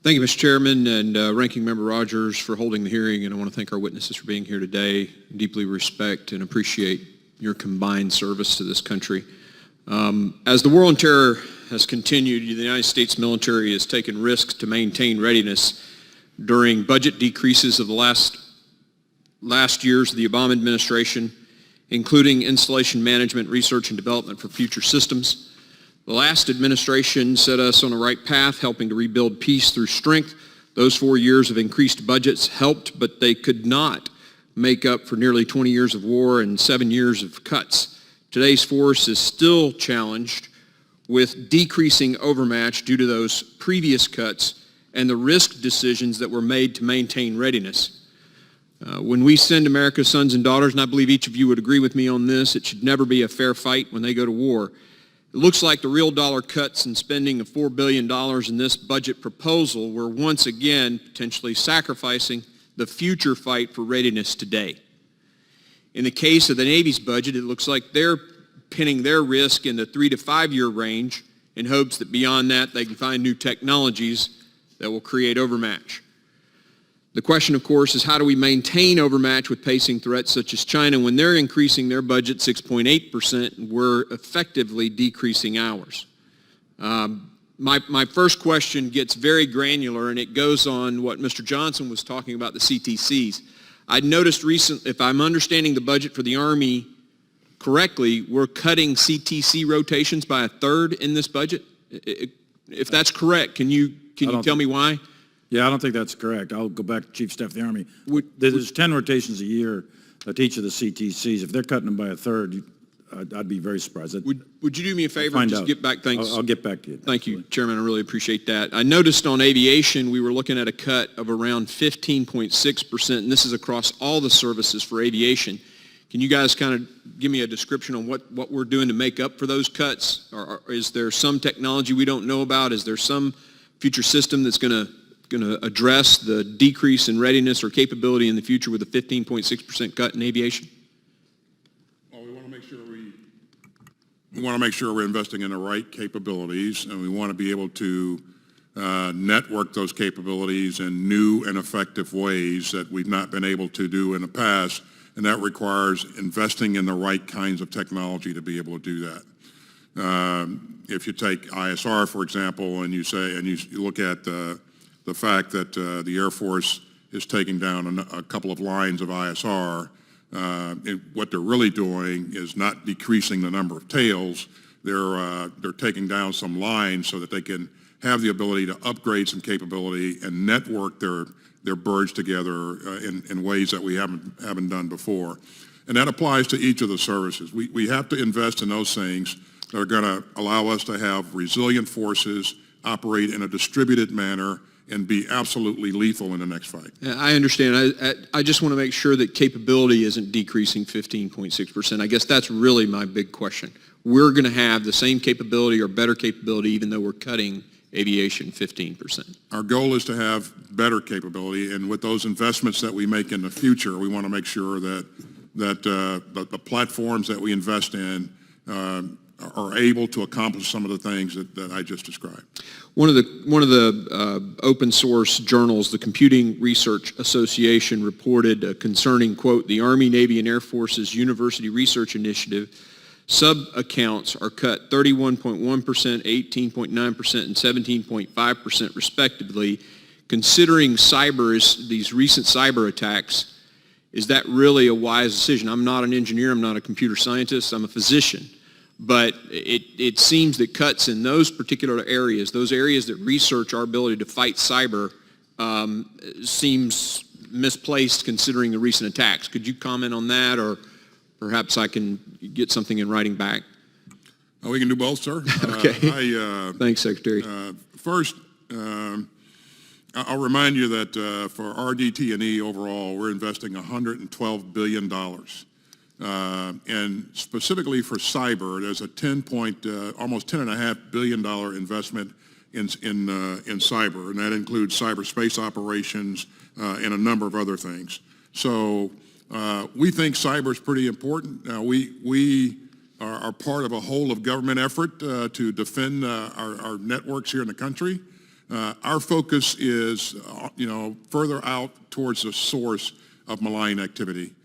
Thank you, Mr. Chairman, and Ranking Member Rogers for holding the hearing, and I want to thank our witnesses for being here today. Deeply respect and appreciate your combined service to this country. As the war on terror has continued, the United States military has taken risks to maintain readiness during budget decreases of the last years of the Obama administration, including installation management, research, and development for future systems. The last administration set us on the right path, helping to rebuild peace through strength. Those 4 years of increased budgets helped, but they could not make up for nearly 20 years of war and 7 years of cuts. Today's force is still challenged with decreasing overmatch due to those previous cuts and the risk decisions that were made to maintain readiness. When we send America's sons and daughters, and I believe each of you would agree with me on this, it should never be a fair fight when they go to war. It looks like the real dollar cuts and spending of $4 billion in this budget proposal were once again potentially sacrificing the future fight for readiness today. In the case of the Navy's budget, it looks like they're pinning their risk in the 3 to 5 year range in hopes that beyond that they can find new technologies that will create overmatch. The question, of course, is how do we maintain overmatch with pacing threats such as China when they're increasing their budget 6.8% and we're effectively decreasing ours? My first question gets very granular, and it goes on what Mr. Johnson was talking about, the CTCs. I noticed recently, if I'm understanding the budget for the Army correctly, we're cutting CTC rotations by a third in this budget. If that's correct, can you tell me why? Yeah, I don't think that's correct. I'll go back to Chief of Staff of the Army. There's 10 rotations a year at each of the CTCs. If they're cutting them by a third, I'd be very surprised. Would you do me a favor and just get back? Thanks. I'll get back to you. Thank you, Chairman. I really appreciate that. I noticed on aviation we were looking at a cut of around 15.6%, and this is across all the services for aviation. Can you guys kind of give me a description on what we're doing to make up for those cuts? Or is there some technology we don't know about? Is there some future system that's going to address the decrease in readiness or capability in the future with a 15.6% cut in aviation? Well, we want to make sure we're investing in the right capabilities, and we want to be able to network those capabilities in new and effective ways that we've not been able to do in the past, and that requires investing in the right kinds of technology to be able to do that. If you take ISR, for example, and you look at the fact that the Air Force is taking down a couple of lines of ISR, what they're really doing is not decreasing the number of tails. They're taking down some lines so that they can have the ability to upgrade some capability and network their birds together in ways that we haven't done before. And that applies to each of the services. We have to invest in those things that are going to allow us to have resilient forces, operate in a distributed manner, and be absolutely lethal in the next fight. I understand. I just want to make sure that capability isn't decreasing 15.6%. I guess that's really my big question. We're going to have the same capability or better capability even though we're cutting aviation 15%. Our goal is to have better capability, and with those investments that we make in the future, we want to make sure that the platforms that we invest in are able to accomplish some of the things that I just described. One of the open source journals, the Computing Research Association, reported concerning, quote, the Army, Navy, and Air Force's University Research Initiative, sub-accounts are cut 31.1%, 18.9%, and 17.5% respectively. Considering these recent cyber attacks, is that really a wise decision? I'm not an engineer, I'm not a computer scientist, I'm a physician. But it seems that cuts in those particular areas, those areas that research our ability to fight cyber, seems misplaced considering the recent attacks. Could you comment on that, or perhaps I can get something in writing back? We can do both, sir. Okay. Thanks, Secretary. First, I'll remind you that for RDT&E overall, we're investing $112 billion. And specifically for cyber, there's a almost $10.5 billion investment in cyber, and that includes cyberspace operations and a number of other things. So we think cyber is pretty important. We are part of a whole of government effort to defend our networks here in the country. Our focus is, further out towards the source of malign activity.